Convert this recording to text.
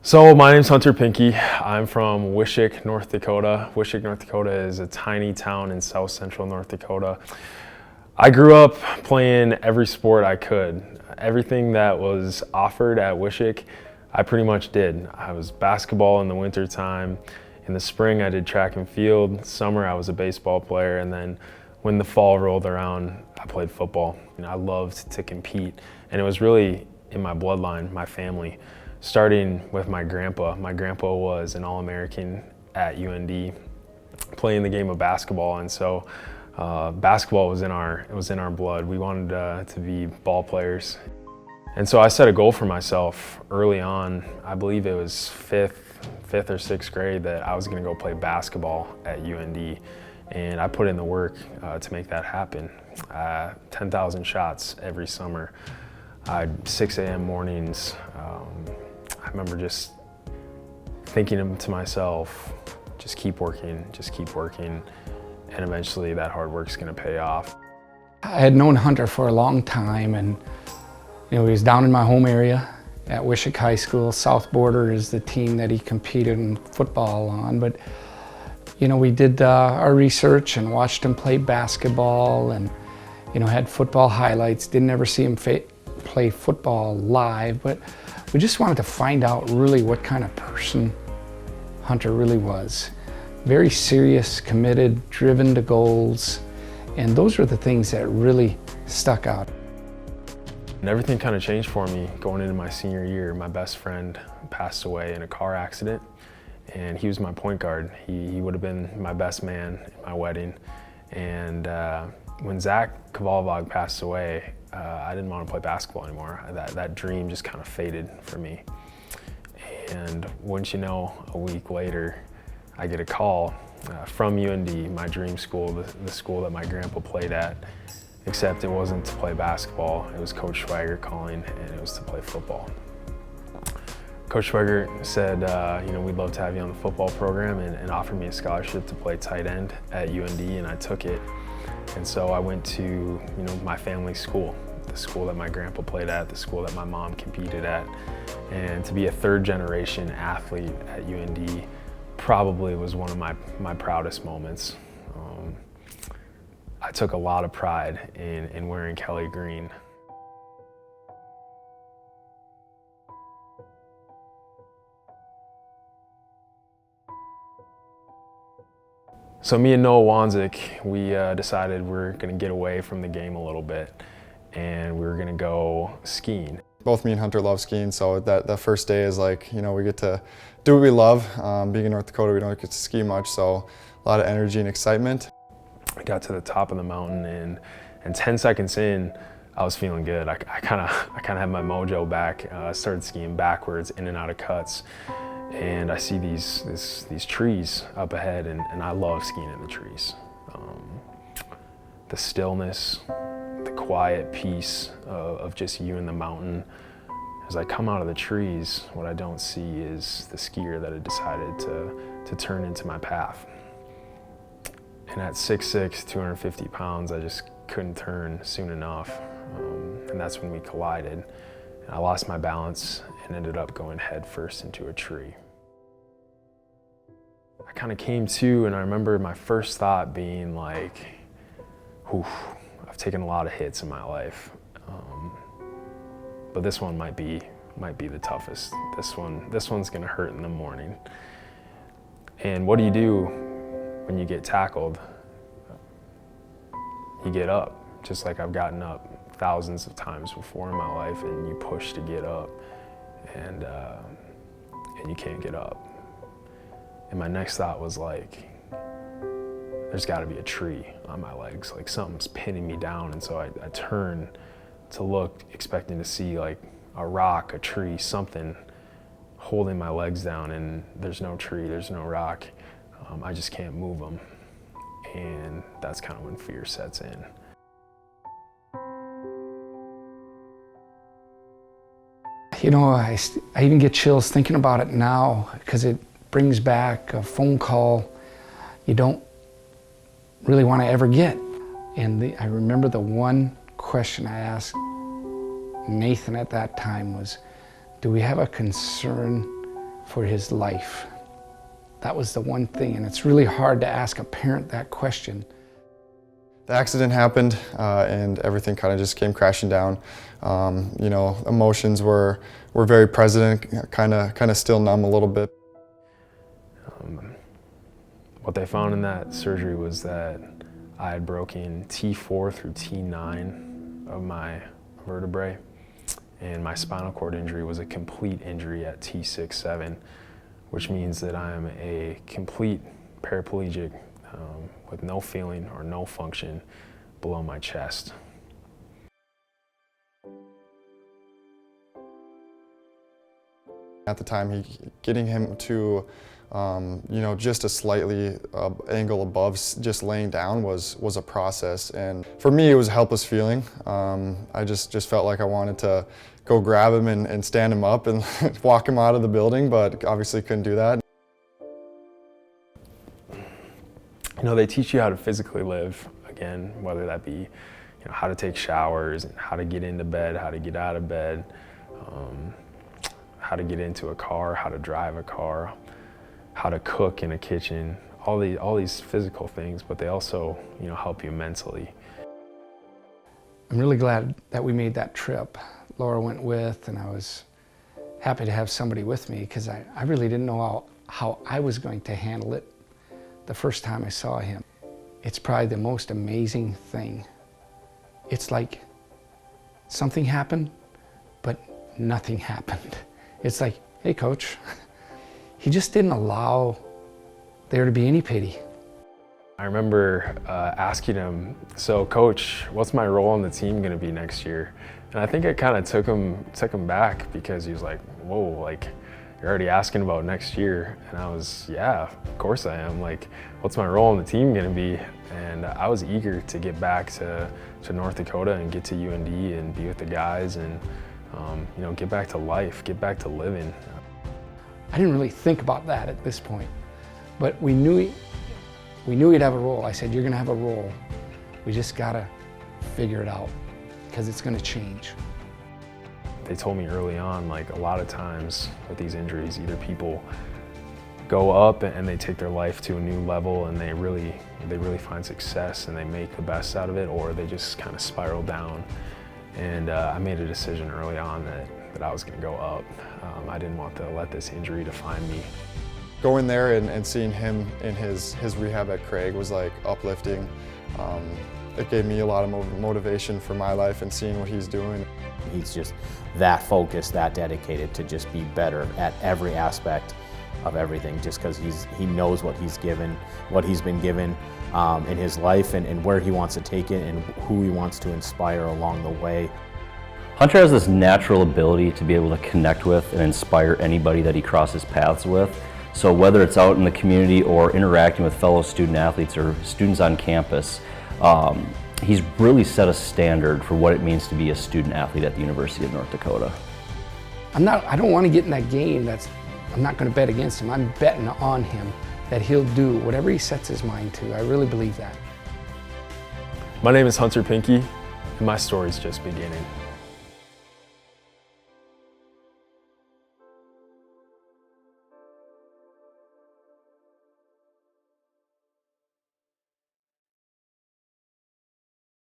So my name's Hunter Pinke. I'm from Wishick, North Dakota. Wishick, North Dakota is a tiny town in south central North Dakota. I grew up playing every sport I could. Everything that was offered at Wishick, I pretty much did. I was basketball in the winter time. In the spring, I did track and field. Summer, I was a baseball player. And then when the fall rolled around, I played football. I loved to compete. And it was really in my bloodline, my family. Starting with my grandpa. My grandpa was an All-American at UND, playing the game of basketball, and so basketball was in our blood. We wanted to be ball players, and so I set a goal for myself early on. I believe it was fifth or sixth grade that I was going to go play basketball at UND, and I put in the work to make that happen. 10,000 shots every summer. 6 a.m. mornings. I remember just thinking to myself, just keep working, and eventually that hard work's gonna pay off. I had known Hunter for a long time, and he was down in my home area at Wishick High School. South Border is the team that he competed in football on, but we did our research and watched him play basketball and had football highlights. Didn't ever see him play football live, but we just wanted to find out really what kind of person Hunter really was. Very serious, committed, driven to goals, and those were the things that really stuck out. And everything kind of changed for me going into my senior year. My best friend passed away in a car accident, and he was my point guard. He would have been my best man at my wedding. And when Zach Kavalvag passed away, I didn't want to play basketball anymore. That dream just kind of faded for me. And wouldn't you know, a week later, I get a call from UND, my dream school, the school that my grandpa played at, except it wasn't to play basketball. It was Coach Schwager calling, and it was to play football. Coach Schwager said, we'd love to have you on the football program, and offered me a scholarship to play tight end at UND, and I took it. And so I went to, my family's school, the school that my grandpa played at, the school that my mom competed at. And to be a third generation athlete at UND probably was one of my proudest moments. I took a lot of pride in wearing Kelly green. So me and Noah Wanzik, we decided we're gonna get away from the game a little bit, and we were gonna go skiing. Both me and Hunter love skiing, so that first day is like, we get to do what we love. Being in North Dakota, we don't get to ski much, so a lot of energy and excitement. I got to the top of the mountain, and 10 seconds in, I was feeling good. I kind of had my mojo back. Started skiing backwards, in and out of cuts. And I see these trees up ahead, and I love skiing in the trees. The stillness, the quiet peace of just you and the mountain. As I come out of the trees, what I don't see is the skier that had decided to turn into my path. And at 6'6", 250 pounds, I just couldn't turn soon enough. And that's when we collided. And I lost my balance and ended up going head first into a tree. I kind of came to, and I remember my first thought being like, "Oof, I've taken a lot of hits in my life, but this one might be the toughest. This one's gonna hurt in the morning." And what do you do when you get tackled? You get up, just like I've gotten up thousands of times before in my life, and you push to get up, and you can't get up. And my next thought was like, there's gotta be a tree on my legs, like something's pinning me down. And so I turn to look, expecting to see like a rock, a tree, something holding my legs down, and there's no tree, there's no rock. I just can't move them. And that's kind of when fear sets in. I even get chills thinking about it now, because it brings back a phone call you don't really want to ever get. And I remember the one question I asked Nathan at that time was, do we have a concern for his life. That was the one thing, and it's really hard to ask a parent that question. The accident happened and everything kind of just came crashing down. You know, emotions were very present, kind of still numb a little bit. What they found in that surgery was that I had broken T4 through T9 of my vertebrae, and my spinal cord injury was a complete injury at T6, 7, which means that I am a complete paraplegic with no feeling or no function below my chest. At the time, getting him to you know, just a slightly angle above just laying down was a process, and for me it was a helpless feeling. I just felt like I wanted to go grab him and stand him up and walk him out of the building, but obviously couldn't do that. You know, they teach you how to physically live, again, whether that be, you know, how to take showers, and how to get into bed, how to get out of bed, how to get into a car, how to drive a car, how to cook in a kitchen, all these physical things, but they also, you know, help you mentally. I'm really glad that we made that trip. Laura went with, and I was happy to have somebody with me because I really didn't know how I was going to handle it the first time I saw him. It's probably the most amazing thing. It's like something happened, but nothing happened. It's like, hey, coach. He just didn't allow there to be any pity. I remember asking him, so coach, what's my role on the team gonna be next year? And I think it kind of took him back, because he was like, whoa, like, you're already asking about next year. And I was, yeah, of course I am. Like, what's my role on the team gonna be? And I was eager to get back to North Dakota and get to UND and be with the guys and you know, get back to life, get back to living. I didn't really think about that at this point, but we knew he'd have a role. I said, you're gonna have a role. We just gotta figure it out, because it's gonna change. They told me early on, like, a lot of times with these injuries, either people go up and they take their life to a new level and they really find success and they make the best out of it, or they just kind of spiral down. And I made a decision early on that I was going to go up. I didn't want to let this injury define me. Going there and seeing him in his rehab at Craig was like uplifting. It gave me a lot of motivation for my life and seeing what he's doing. He's just that focused, that dedicated to just be better at every aspect of everything, just because he knows what he's been given in his life and where he wants to take it and who he wants to inspire along the way. Hunter has this natural ability to be able to connect with and inspire anybody that he crosses paths with. So whether it's out in the community or interacting with fellow student athletes or students on campus, he's really set a standard for what it means to be a student athlete at the University of North Dakota. I don't want to get in that game I'm not going to bet against him. I'm betting on him that he'll do whatever he sets his mind to. I really believe that. My name is Hunter Pinke, and my story's just beginning.